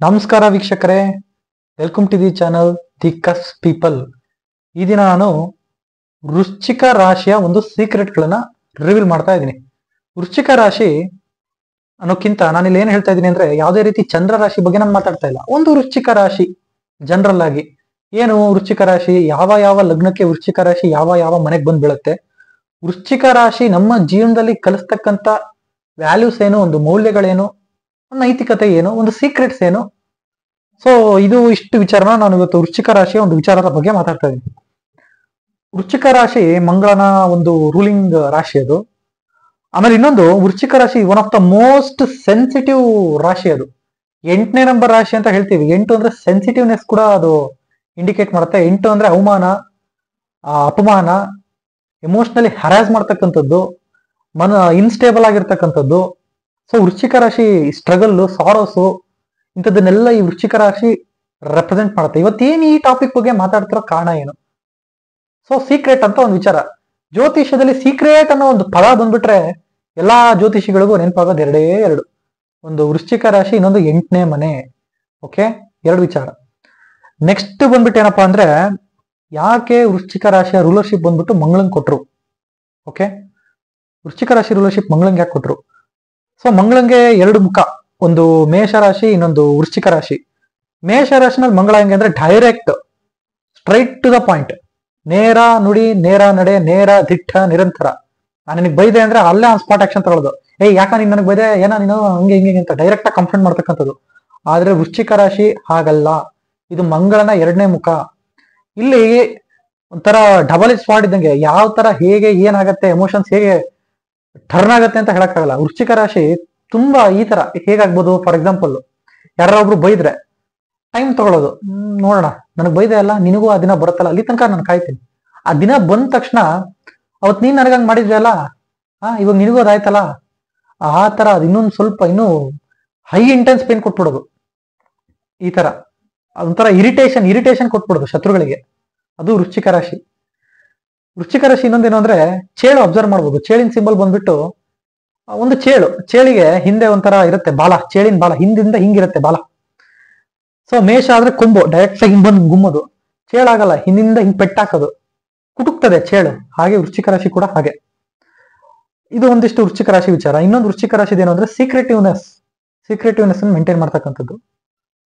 ನಮಸ್ಕಾರ ವೀಕ್ಷಕರೇ, welcome to the channel the ಕಸ್ ಪೀಪಲ್. ಈ ದಿನ ನಾನು ವೃಶ್ಚಿಕ ರಾಶಿಯ ಒಂದು ಸೀಕ್ರೆಟ್ ಗಳನ್ನ ರಿವೀಲ್ ಮಾಡ್ತಾ ಇದ್ದೀನಿ. ವೃಶ್ಚಿಕ ರಾಶಿ ಅನ್ನೋಕ್ಕಿಂತ ನಾನಿಲ್ಲಿ ಏನ್ ಹೇಳ್ತಾ ಇದ್ದೀನಿ ಅಂದ್ರೆ, ಯಾವುದೇ ರೀತಿ ಚಂದ್ರ ರಾಶಿ ಬಗ್ಗೆ ನಾನು ಮಾತಾಡ್ತಾ ಇಲ್ಲ. ಒಂದು ವೃಶ್ಚಿಕ ರಾಶಿ ಜನರಲ್ ಆಗಿ ಏನು ವೃಶ್ಚಿಕ ರಾಶಿ, ಯಾವ ಯಾವ ಲಗ್ನಕ್ಕೆ ವೃಶ್ಚಿಕ ರಾಶಿ ಯಾವ ಯಾವ ಮನೆಗೆ ಬಂದ್ ಬೀಳುತ್ತೆ, ವೃಶ್ಚಿಕ ರಾಶಿ ನಮ್ಮ ಜೀವನದಲ್ಲಿ ಕಲಿಸ್ತಕ್ಕಂಥ ವ್ಯಾಲ್ಯೂಸ್ ಏನು, ಒಂದು ಮೌಲ್ಯಗಳೇನು, ನೈತಿಕತೆ ಏನು, ಒಂದು ಸೀಕ್ರೆಟ್ಸ್ ಏನು. ಸೊ ಇದು ಇಷ್ಟು ವಿಚಾರನ ನಾನು ಇವತ್ತು ವೃಶ್ಚಿಕ ರಾಶಿಯ ಒಂದು ವಿಚಾರದ ಬಗ್ಗೆ ಮಾತಾಡ್ತಾ ಇದ್ದೀನಿ. ವೃಶ್ಚಿಕ ರಾಶಿ ಮಂಗಳನ ಒಂದು ರೂಲಿಂಗ್ ರಾಶಿ ಅದು. ಆಮೇಲೆ ಇನ್ನೊಂದು, ವೃಶ್ಚಿಕ ರಾಶಿ one of the most sensitive ರಾಶಿ. ಅದು 8ನೇ ನಂಬರ್ ರಾಶಿ ಅಂತ ಹೇಳ್ತೀವಿ. 8 ಅಂದ್ರೆ ಸೆನ್ಸಿಟಿವ್ನೆಸ್ ಕೂಡ ಅದು ಇಂಡಿಕೇಟ್ ಮಾಡುತ್ತೆ. 8 ಅಂದ್ರೆ ಅವಮಾನ, ಅಪಮಾನ, ಎಮೋಷನಲಿ ಹರಾಸ್ ಮಾಡ್ತಕ್ಕಂಥದ್ದು, ಇನ್ಸ್ಟೇಬಲ್ ಆಗಿರ್ತಕ್ಕಂಥದ್ದು. ಸೊ ವೃಶ್ಚಿಕ ರಾಶಿ ಸ್ಟ್ರಗಲ್, ಸಾರೋಸು, ಇಂಥದ್ದನ್ನೆಲ್ಲ ಈ ವೃಶ್ಚಿಕ ರಾಶಿ ರೆಪ್ರೆಸೆಂಟ್ ಮಾಡುತ್ತೆ. ಇವತ್ತೇನು ಈ ಟಾಪಿಕ್ ಬಗ್ಗೆ ಮಾತಾಡ್ತಿರೋ ಕಾರಣ ಏನು? ಸೊ ಸೀಕ್ರೆಟ್ ಅಂತ ಒಂದು ವಿಚಾರ. ಜ್ಯೋತಿಷ್ಯದಲ್ಲಿ ಸೀಕ್ರೆಟ್ ಅನ್ನೋ ಒಂದು ಪದ ಬಂದ್ಬಿಟ್ರೆ ಎಲ್ಲಾ ಜ್ಯೋತಿಷಿಗಳಿಗೂ ನೆನಪಾಗೋದು ಎರಡೇ ಎರಡು. ಒಂದು ವೃಶ್ಚಿಕ ರಾಶಿ, ಇನ್ನೊಂದು 8ನೇ ಮನೆ. ಓಕೆ, ಎರಡು ವಿಚಾರ. ನೆಕ್ಸ್ಟ್ ಬಂದ್ಬಿಟ್ಟು ಏನಪ್ಪಾ ಅಂದ್ರೆ, ಯಾಕೆ ವೃಶ್ಚಿಕ ರಾಶಿಯ ರೂಲರ್ಶಿಪ್ ಬಂದ್ಬಿಟ್ಟು ಮಂಗಳಂಗ್ ಕೊಟ್ರು? ಓಕೆ, ವೃಶ್ಚಿಕ ರಾಶಿ ರೂಲರ್ಶಿಪ್ ಮಂಗಳಂಗ್ ಯಾಕೆ ಕೊಟ್ರು? ಸೊ ಮಂಗಳಂಗೆ ಎರಡು ಮುಖ, ಒಂದು ಮೇಷ ರಾಶಿ, ಇನ್ನೊಂದು ವೃಶ್ಚಿಕ ರಾಶಿ. ಮೇಷ ರಾಶಿನಲ್ಲಿ ಮಂಗಳ ಹೆಂಗೆ ಅಂದ್ರೆ direct, straight to the point, ನೇರ ನುಡಿ, ನೇರ ನಡೆ, ನೇರ ದಿಟ್ಟ, ನಿರಂತರ. ನಾನು ನಿನಗೆ ಬೈದೆ ಅಂದ್ರೆ ಅಲ್ಲೇ ಆನ್ ಸ್ಪಾಟ್ ಆಕ್ಷನ್ ತಗೊಳ್ಳೋದು. ಯಾಕ ನೀನ್ ನನಗೆ ಬೈದೆ, ಏನ ನೀನು ಹಂಗೆ ಹಿಂಗೆ ಅಂತ ಡೈರೆಕ್ಟ್ ಆಗಿ ಕಂಪ್ಲೇಂಟ್ ಮಾಡ್ತಕ್ಕಂಥದ್ದು. ಆದ್ರೆ ವೃಶ್ಚಿಕ ರಾಶಿ ಹಾಗಲ್ಲ, ಇದು ಮಂಗಳನ 2ನೇ ಮುಖ. ಇಲ್ಲಿ ಒಂಥರ ಡಬಲ್ ಎಜ್ ಸ್ವಾಡ್ ಇದ್ದಂಗೆ, ಯಾವ ತರ ಹೇಗೆ ಏನಾಗತ್ತೆ, ಎಮೋಷನ್ಸ್ ಹೇಗೆ ಟರ್ನ್ ಆಗತ್ತೆ ಅಂತ ಹೇಳಕ್ಕಾಗಲ್ಲ. ವೃಶ್ಚಿಕ ರಾಶಿ ತುಂಬಾ ಈ ತರ ಹೇಗಾಗ್ಬೋದು, ಫಾರ್ ಎಕ್ಸಾಂಪಲ್ ಯಾರೊಬ್ರು ಬೈದ್ರೆ ಟೈಮ್ ತಗೊಳ್ಳೋದು, ನೋಡೋಣ ನನಗೆ ಬೈದೆ ಅಲ್ಲ, ನಿನಗೂ ಆ ದಿನ ಬರುತ್ತಲ್ಲ, ಅಲ್ಲಿ ತನಕ ನಾನು ಕಾಯ್ತೀನಿ. ಆ ದಿನ ಬಂದ ತಕ್ಷಣ ಅವತ್ ನೀನ್ ನನಗಂಗ್ ಮಾಡಿದ್ವಿ ಅಲ್ಲ, ಇವಾಗ ನಿನಗೂ ಅದಾಯ್ತಲ್ಲ, ಆ ತರ ಅದು ಇನ್ನೊಂದು ಸ್ವಲ್ಪ ಇನ್ನೂ ಹೈ ಇಂಟೆನ್ಸ್ ಪೇನ್ ಕೊಟ್ಬಿಡೋದು. ಈ ತರ ಅದೊಂಥರ ಇರಿಟೇಷನ್ ಕೊಟ್ಬಿಡೋದು ಶತ್ರುಗಳಿಗೆ. ಅದು ವೃಶ್ಚಿಕ ರಾಶಿ. ವೃಶ್ಚಿಕ ರಾಶಿ ಇನ್ನೊಂದೇನು ಅಂದ್ರೆ, ಚೇಳು ಅಬ್ಸರ್ವ್ ಮಾಡ್ಬೋದು. ಚೇಳಿನ ಸಿಂಬಲ್ ಬಂದ್ಬಿಟ್ಟು ಒಂದು ಚೇಳಿಗೆ ಹಿಂದೆ ಒಂಥರ ಇರುತ್ತೆ ಬಾಲ, ಚೇಳಿನ ಬಾಲ ಹಿಂದಿಂದ ಹಿಂಗಿರುತ್ತೆ ಬಾಲ. ಸೊ ಮೇಷ ಆದ್ರೆ ಕೊಂಬು, ಡೈರೆಕ್ಟ್ ಆಗಿ ಹಿಂಗ್ ಬಂದು ಗುಮ್ಮೋದು. ಚೇಳಾಗಲ್ಲ, ಹಿಂದಿಂದ ಹಿಂಗ್ ಪೆಟ್ಟಾಕೋದು, ಕುಟುಕ್ತದೆ ಚೇಳು. ಹಾಗೆ ವೃಶ್ಚಿಕ ರಾಶಿ ಕೂಡ ಹಾಗೆ. ಇದು ಒಂದಿಷ್ಟು ವೃಶ್ಚಿಕ ರಾಶಿ ವಿಚಾರ. ಇನ್ನೊಂದು ವೃಶ್ಚಿಕ ರಾಶಿ ಏನು ಅಂದ್ರೆ ಸೀಕ್ರೆಟಿವ್ನೆಸ್ ಮೇಂಟೈನ್ ಮಾಡ್ತಕ್ಕಂಥದ್ದು.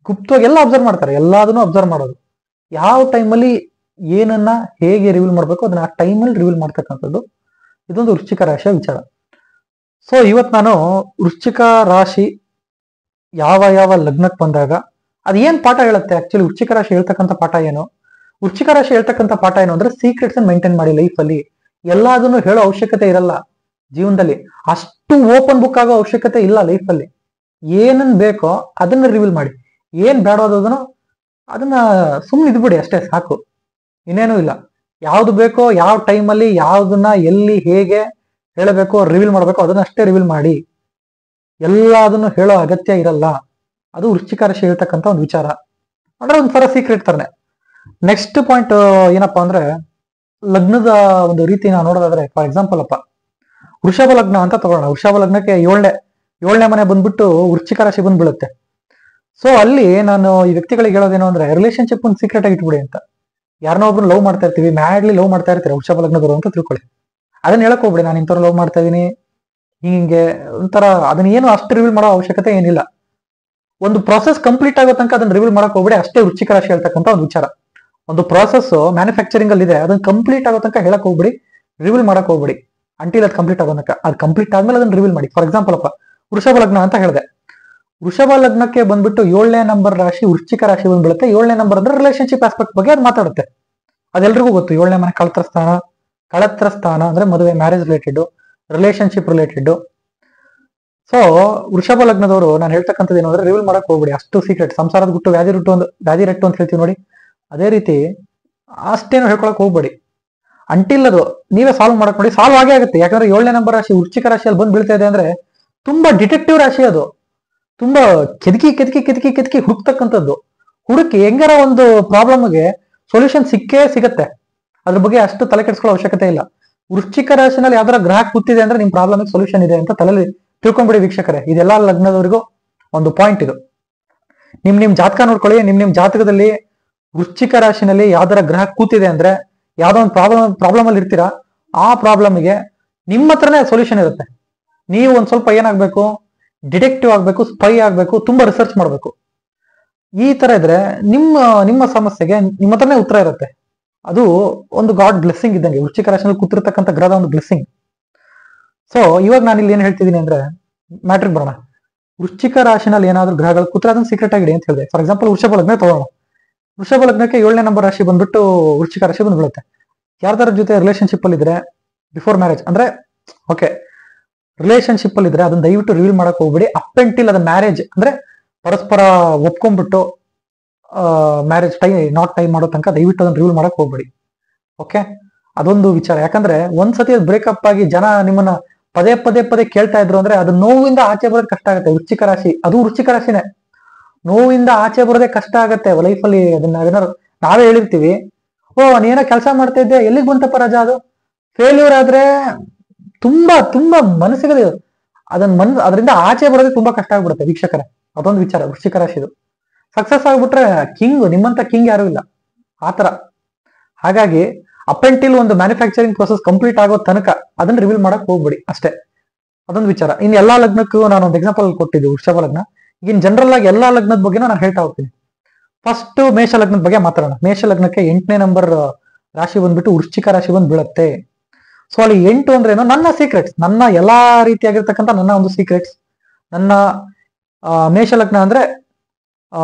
ಗುಪ್ತವಾಗಿ ಎಲ್ಲ ಅಬ್ಸರ್ವ್ ಮಾಡ್ತಾರೆ, ಎಲ್ಲದನ್ನು ಅಬ್ಸರ್ವ್ ಮಾಡೋದು. ಯಾವ ಟೈಮಲ್ಲಿ ಏನನ್ನ ಹೇಗೆ ರಿವೀಲ್ ಮಾಡ್ಬೇಕು ಅದನ್ನ ಆ ಟೈಮಲ್ಲಿ ರಿವೀಲ್ ಮಾಡ್ತಕ್ಕಂಥದ್ದು. ಇದೊಂದು ವೃಶ್ಚಿಕ ರಾಶಿಯ ವಿಚಾರ. ಸೊ ಇವತ್ತು ನಾನು ವೃಶ್ಚಿಕ ರಾಶಿ ಯಾವ ಯಾವ ಲಗ್ನಕ್ಕೆ ಬಂದಾಗ ಅದ್ ಏನ್ ಪಾಠ ಹೇಳುತ್ತೆ, ಆಕ್ಚುಲಿ ವೃಶ್ಚಿಕ ರಾಶಿ ಹೇಳ್ತಕ್ಕಂಥ ಪಾಠ ಏನು? ವೃಶ್ಚಿಕ ರಾಶಿ ಹೇಳ್ತಕ್ಕಂಥ ಪಾಠ ಏನು ಅಂದ್ರೆ, ಸೀಕ್ರೆಟ್ಸ್ ಮೇಂಟೈನ್ ಮಾಡಿ ಲೈಫ್ ಅಲ್ಲಿ. ಎಲ್ಲದನ್ನು ಹೇಳೋ ಅವಶ್ಯಕತೆ ಇರಲ್ಲ ಜೀವನದಲ್ಲಿ. ಅಷ್ಟು ಓಪನ್ ಬುಕ್ ಆಗೋ ಅವಶ್ಯಕತೆ ಇಲ್ಲ ಲೈಫ್ ಅಲ್ಲಿ. ಏನನ್ ಬೇಕೋ ಅದನ್ನ ರಿವೀಲ್ ಮಾಡಿ, ಏನ್ ಬೇಡೋದನ್ನು ಅದನ್ನ ಸುಮ್ಮನೆ ಇದ್ಬಿಡಿ, ಅಷ್ಟೇ ಸಾಕು, ಇನ್ನೇನು ಇಲ್ಲ. ಯಾವ್ದು ಬೇಕೋ ಯಾವ ಟೈಮಲ್ಲಿ ಯಾವ್ದನ್ನ ಎಲ್ಲಿ ಹೇಗೆ ಹೇಳಬೇಕು ರಿವೀಲ್ ಮಾಡ್ಬೇಕು ಅದನ್ನ ಅಷ್ಟೇ ರಿವೀಲ್ ಮಾಡಿ. ಎಲ್ಲದನ್ನು ಹೇಳೋ ಅಗತ್ಯ ಇರಲ್ಲ. ಅದು ವೃಶ್ಚಿಕ ರಾಶಿ ಹೇಳ್ತಕ್ಕಂಥ ಒಂದು ವಿಚಾರ ಅಂದ್ರೆ ಒಂಥರ ಸೀಕ್ರೆಟ್ ತರನೇ. ನೆಕ್ಸ್ಟ್ ಪಾಯಿಂಟ್ ಏನಪ್ಪಾ ಅಂದ್ರೆ, ಲಗ್ನದ ಒಂದು ರೀತಿ ನಾವು ನೋಡೋದಾದ್ರೆ, ಫಾರ್ ಎಕ್ಸಾಂಪಲ್ ವೃಷಭ ಲಗ್ನ ಅಂತ ತಗೊಳ್ಳೋಣ. ವೃಷಭ ಲಗ್ನಕ್ಕೆ ಏಳನೇ ಮನೆ ಬಂದ್ಬಿಟ್ಟು ವೃಶ್ಚಿಕ ರಾಶಿ ಬಂದ್ ಬೀಳುತ್ತೆ. ಸೊ ಅಲ್ಲಿ ನಾನು ಈ ವ್ಯಕ್ತಿಗಳಿಗೆ ಹೇಳೋದೇನು ಅಂದ್ರೆ, ರಿಲೇಶನ್ಶಿಪ್ ಒಂದು ಸೀಕ್ರೆಟ್ ಆಗಿ ಇಟ್ಬಿಡಿ ಅಂತ. ಯಾರನ್ನೋ ಒಬ್ರು ಲವ್ ಮಾಡ್ತಾ ಇರ್ತೀವಿ, ಮ್ಯಾಡ್ಲಿ ಲವ್ ಮಾಡ್ತಾ ಇರ್ತೀರ ವೃಷಭ ಲಗ್ನದವರು ಅಂತ ತಿಳ್ಕೊಳ್ಳಿ. ಅದನ್ನ ಹೇಳಕ್ ಹೋಗ್ಬಿಡಿ, ನಾನು ಇಂಥವ್ರು ಲವ್ ಮಾಡ್ತಾ ಇದೀನಿ ಹಿಂಗೆ ಒಂಥರ. ಅದನ್ನ ಏನು ಅಷ್ಟು ರಿವೀಲ್ ಮಾಡೋ ಅವಶ್ಯಕತೆ ಏನಿಲ್ಲ. ಒಂದು ಪ್ರಾಸೆಸ್ ಕಂಪ್ಲೀಟ್ ಆಗೋ ತನಕ ಅದನ್ನ ರಿವೀಲ್ ಮಾಡಕ್ ಹೋಗ್ಬಿಡಿ, ಅಷ್ಟೇ ವೃಶ್ಚಿಕ ರಾಶಿ ಹೇಳ್ತಕ್ಕಂಥ ಒಂದು ವಿಚಾರ. ಒಂದು ಪ್ರಾಸೆಸ್ ಮ್ಯಾನುಫ್ಯಾಕ್ಚರಿಂಗ್ ಅಲ್ಲಿ ಇದೆ, ಅದನ್ನ ಕಂಪ್ಲೀಟ್ ಆಗೋ ತನಕ ಹೇಳಕ್ ಹೋಗ್ಬಿಡಿ, ರಿವೀಲ್ ಮಾಡಕ್ ಹೋಗ್ಬಿಡಿ ಅಂಟಿಲ್ ಅದು ಕಂಪ್ಲೀಟ್ ಆಗೋ ತನಕ. ಅದು ಕಂಪ್ಲೀಟ್ ಆದ್ಮೇಲೆ ಅದನ್ನ ರಿವೀಲ್ ಮಾಡಿ. ಫಾರ್ ಎಕ್ಸಾಂಪಲ್ ವೃಷಭ ಲಗ್ನ ಅಂತ ಹೇಳಿದೆ. ವೃಷಭ ಲಗ್ನಕ್ಕೆ ಬಂದ್ಬಿಟ್ಟು 7ನೇ ನಂಬರ್ ರಾಶಿ ವೃಶ್ಚಿಕ ರಾಶಿ ಬಂದ್ಬಿಡುತ್ತೆ. 7ನೇ ನಂಬರ್ ಅಂದ್ರೆ ರಿಲೇಶನ್ಶಿಪ್ ಆಸ್ಪೆಕ್ಟ್ ಬಗ್ಗೆ ಅದು ಮಾತಾಡುತ್ತೆ. ಅದೆಲ್ರಿಗೂ ಗೊತ್ತು. 7ನೇ ಮನೆ ಕಳತ್ರ ಸ್ಥಾನ ಅಂದ್ರೆ ಮದುವೆ, marriage related, relationship related. So ವೃಷಭ ಲಗ್ನದವರು ನಾನು ಹೇಳ್ತಕ್ಕಂಥದ್ದು ಏನು ಅಂದ್ರೆ, ರಿವೀಲ್ ಮಾಡಕ್ ಹೋಗ್ಬಿಡಿ ಅಷ್ಟು ಸೀಕ್ರೆಟ್. ಸಂಸಾರದ ಗುಟ್ಟು ವ್ಯಾಧಿ ರೆಟ್ಟು ಅಂತ ಹೇಳ್ತೀವಿ ನೋಡಿ, ಅದೇ ರೀತಿ ಅಷ್ಟೇನು ಹೇಳ್ಕೊಳಕ್ ಹೋಗ್ಬೇಡಿ ಅಂಟಿಲ್ ಅದು ನೀವೇ ಸಾಲ್ವ್ ಮಾಡಕ್ ನೋಡಿ. ಸಾಲ್ವ್ ಆಗೇ ಆಗುತ್ತೆ. ಯಾಕಂದ್ರೆ 7ನೇ ನಂಬರ್ ರಾಶಿ ವೃಶ್ಚಿಕ ರಾಶಿಯಲ್ಲಿ ಬಂದ್ ಬೀಳ್ತಾ ಇದೆ ಅಂದ್ರೆ ತುಂಬಾ ಡಿಟೆಕ್ಟಿವ್ ರಾಶಿ. ಅದು ತುಂಬಾ ಕೆದಕಿ ಹುಡುಕ್ತಕ್ಕಂಥದ್ದು. ಹುಡುಕಿ ಹೆಂಗಾರ ಒಂದು ಪ್ರಾಬ್ಲಮ್ಗೆ ಸೊಲ್ಯೂಷನ್ ಸಿಗತ್ತೆ. ಅದ್ರ ಬಗ್ಗೆ ಅಷ್ಟು ತಲೆ ಕೆಡಿಸ್ಕೊಳ್ಳೋ ಅವಶ್ಯಕತೆ ಇಲ್ಲ. ವೃಶ್ಚಿಕ ರಾಶಿನಲ್ಲಿ ಯಾವ್ದಾರ ಗ್ರಹ ಕೂತಿದೆ ಅಂದ್ರೆ ನಿಮ್ ಪ್ರಾಬ್ಲಮ್ ಸೊಲ್ಯೂಷನ್ ಇದೆ ಅಂತ ತಲೆಯಲ್ಲಿ ತಿಳ್ಕೊಂಡ್ಬಿಡಿ ವೀಕ್ಷಕರೇ. ಇದೆಲ್ಲ ಲಗ್ನದವರಿಗೂ ಒಂದು ಪಾಯಿಂಟ್ ಇದು. ನಿಮ್ ಜಾತಕ ನೋಡ್ಕೊಳ್ಳಿ. ನಿಮ್ ಜಾತಕದಲ್ಲಿ ವೃಶ್ಚಿಕ ರಾಶಿನಲ್ಲಿ ಯಾವ್ದಾರ ಗ್ರಹ ಕೂತಿದೆ ಅಂದ್ರೆ ಯಾವ್ದೋ ಒಂದು ಪ್ರಾಬ್ಲಮ್ ಅಲ್ಲಿ ಇರ್ತೀರಾ, ಆ ಪ್ರಾಬ್ಲಮ್ಗೆ ನಿಮ್ಮ ಹತ್ರನೇ ಸೊಲ್ಯೂಷನ್ ಇರುತ್ತೆ. ನೀವು ಒಂದ್ ಸ್ವಲ್ಪ ಏನಾಗ್ಬೇಕು, ಡಿಟೆಕ್ಟಿವ್ ಆಗ್ಬೇಕು, ಸ್ಪೈ ಆಗ್ಬೇಕು, ತುಂಬಾ ರಿಸರ್ಚ್ ಮಾಡ್ಬೇಕು. ಈ ತರ ಇದ್ರೆ ನಿಮ್ಮ ಸಮಸ್ಯೆಗೆ ನಿಮ್ಮ ಹತ್ರನೇ ಉತ್ತರ ಇರುತ್ತೆ. ಅದು ಒಂದು ಗಾಡ್ ಬ್ಲೆಸ್ಸಿಂಗ್ ಇದ್ದಂಗೆ, ವೃಶ್ಚಿಕ ರಾಶಿನಲ್ಲಿ ಕೂತಿರ್ತಕ್ಕಂಥ ಗ್ರಹದ ಒಂದು ಬ್ಲೆಸ್ಸಿಂಗ್. ಸೊ ಇವಾಗ ನಾನು ಇಲ್ಲಿ ಏನ್ ಹೇಳ್ತಿದ್ದೀನಿ ಅಂದ್ರೆ, ಮ್ಯಾಟ್ರಿಕ್ ಬರೋಣ. ವೃಶ್ಚಿಕ ರಾಶಿನಲ್ಲಿ ಏನಾದ್ರೂ ಗ್ರಹಗಳು ಕೂತ್ರೆ ಅದನ್ನ ಸೀಕ್ರೆಟ್ ಆಗಿದೆ ಅಂತ ಹೇಳಿದೆ. ಫಾರ್ ಎಕ್ಸಾಂಪಲ್ ವೃಷಭ ಲಗ್ನ ತಗೊಳ್ಳೋಣ. ವೃಷಭ ಲಗ್ನಕ್ಕೆ 7ನೇ ನಂಬರ್ ರಾಶಿ ಬಂದ್ಬಿಟ್ಟು ವೃಶ್ಚಿಕ ರಾಶಿ ಬಂದ್ಬಿಡುತ್ತೆ. ಯಾರ್ದಾರ ಜೊತೆ ರಿಲೇಶನ್ಶಿಪ್ ಅಲ್ಲಿ ಇದ್ರೆ ಬಿಫೋರ್ ಮ್ಯಾರೇಜ್ ಅಂದ್ರೆ ಓಕೆ, ರಿಲೇಶನ್ಶಿಪ್ ಅಲ್ಲಿ ಇದ್ರೆ ಅದನ್ನ ದಯವಿಟ್ಟು ರಿವೀಲ್ ಮಾಡಕ್ ಹೋಗ್ಬೇಡಿ. ಅಪ್ ಅಂಡ್ ಟಿಲ್ ಅದ ಮ್ಯಾರೇಜ್ ಅಂದ್ರೆ ಪರಸ್ಪರ ಒಪ್ಕೊಂಡ್ಬಿಟ್ಟು ಮ್ಯಾರೇಜ್ ಟೈಮ್ ಮಾಡೋ ತನಕ ದಯವಿಟ್ಟು ಅದನ್ನ ರಿವೀಲ್ ಮಾಡಕ್ ಹೋಗ್ಬೇಡಿ. ಓಕೆ, ಅದೊಂದು ವಿಚಾರ. ಯಾಕಂದ್ರೆ ಒಂದ್ಸತಿ ಅದು ಬ್ರೇಕಪ್ ಆಗಿ ಜನ ನಿಮ್ಮನ್ನ ಪದೇ ಪದೇ ಪದೇ ಕೇಳ್ತಾ ಇದ್ರು ಅಂದ್ರೆ ಅದು ನೋವಿಂದ ಆಚೆ ಬರೋದು ಕಷ್ಟ ಆಗುತ್ತೆ. ವೃಶ್ಚಿಕ ರಾಶಿ, ಅದು ವೃಶ್ಚಿಕ ರಾಶಿನೇ, ನೋವಿಂದ ಆಚೆ ಬರೋದೇ ಕಷ್ಟ ಆಗತ್ತೆ ಲೈಫಲ್ಲಿ. ಅದನ್ನ ಏನಾದ್ರು ನಾವೇ ಹೇಳಿರ್ತೀವಿ, ಓ ನೀನೋ ಕೆಲಸ ಮಾಡ್ತಾ ಇದ್ದೆ, ಎಲ್ಲಿಗೆ ಬಂತಪ್ಪ ರಜಾ? ಅದು ಫೇಲ್ಯೂರ್ ಆದ್ರೆ ತುಂಬಾ ತುಂಬಾ ಮನಸ್ಸಿಗೆ ಅದರಿಂದ ಆಚೆ ಬರೋದೇ ತುಂಬಾ ಕಷ್ಟ ಆಗ್ಬಿಡುತ್ತೆ ವೀಕ್ಷಕರೇ. ಅದೊಂದು ವಿಚಾರ ವೃಶ್ಚಿಕ ರಾಶಿದು. ಸಕ್ಸಸ್ ಆಗ್ಬಿಟ್ರೆ ಕಿಂಗ್, ನಿಮ್ಮಂತ ಕಿಂಗ್ ಯಾರು ಇಲ್ಲ ಆತರ. ಹಾಗಾಗಿ ಅಪ್ ಅಂಡ್ ಟಿಲ್ ಒಂದು ಮ್ಯಾನುಫ್ಯಾಕ್ಚರಿಂಗ್ ಪ್ರೊಸೆಸ್ ಕಂಪ್ಲೀಟ್ ಆಗೋ ತನಕ ಅದನ್ನ ರಿವೀಲ್ ಮಾಡಕ್ ಹೋಗ್ಬಿಡಿ ಅಷ್ಟೇ. ಅದೊಂದು ವಿಚಾರ. ಇನ್ನು ಎಲ್ಲಾ ಲಗ್ನಕ್ಕೂ ನಾನು ಒಂದು ಎಕ್ಸಾಂಪಲ್ ಕೊಟ್ಟಿದ್ದೆ, ವೃಷಭ ಲಗ್ನ. ಈಗ ಜನರಲ್ ಆಗಿ ಎಲ್ಲಾ ಲಗ್ನದ ಬಗ್ಗೆ ನಾನು ಹೇಳ್ತಾ ಹೋಗ್ತೀನಿ. ಫಸ್ಟ್ ಮೇಷ ಲಗ್ನದ ಬಗ್ಗೆ ಮಾತಾಡೋಣ. ಮೇಷ ಲಗ್ನಕ್ಕೆ 8ನೇ ನಂಬರ್ ರಾಶಿ ಬಂದ್ಬಿಟ್ಟು ವೃಶ್ಚಿಕ ರಾಶಿ ಬಂದು ಬೀಳುತ್ತೆ. ಸೊ ಅಲ್ಲಿ 8 ಅಂದ್ರೆ ಏನು, ನನ್ನ ಸೀಕ್ರೆಟ್ಸ್, ನನ್ನ ಎಲ್ಲಾ ರೀತಿಯಾಗಿರ್ತಕ್ಕಂಥ ನನ್ನ ಒಂದು ಸೀಕ್ರೆಟ್ಸ್. ನನ್ನ ಮೇಷ ಲಗ್ನ ಅಂದ್ರೆ